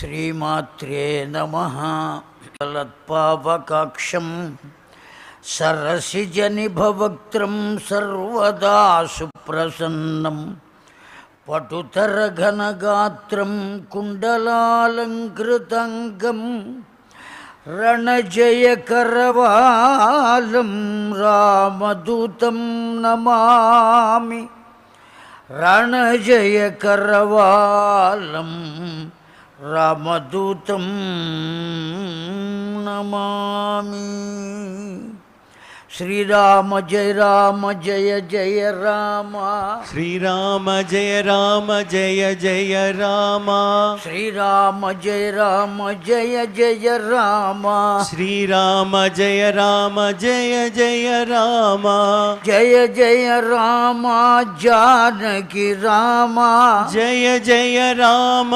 శ్రీమాత్రే నమః. తత్పావకాక్షం సరసిజనిభవక్త్రం సర్వదా సుప్రసన్నం పటుతరఘనగాత్రం కుండలాలంకృతంగం రణజయకరవాలం రామదూతం నమామి. రణజయకరవాలం రామదూతం నమామి. శ్రీరామ జయ రామ జయ జయ రామ. శ్రీరామ జయ రామ జయ జయ రామ. శ్రీరామ జయ రామ జయ జయ రామ. శ్రీరామ జయ రామ జయ జయ రామ. జయ జయ రామ జానకి రామ. జయ జయ రామ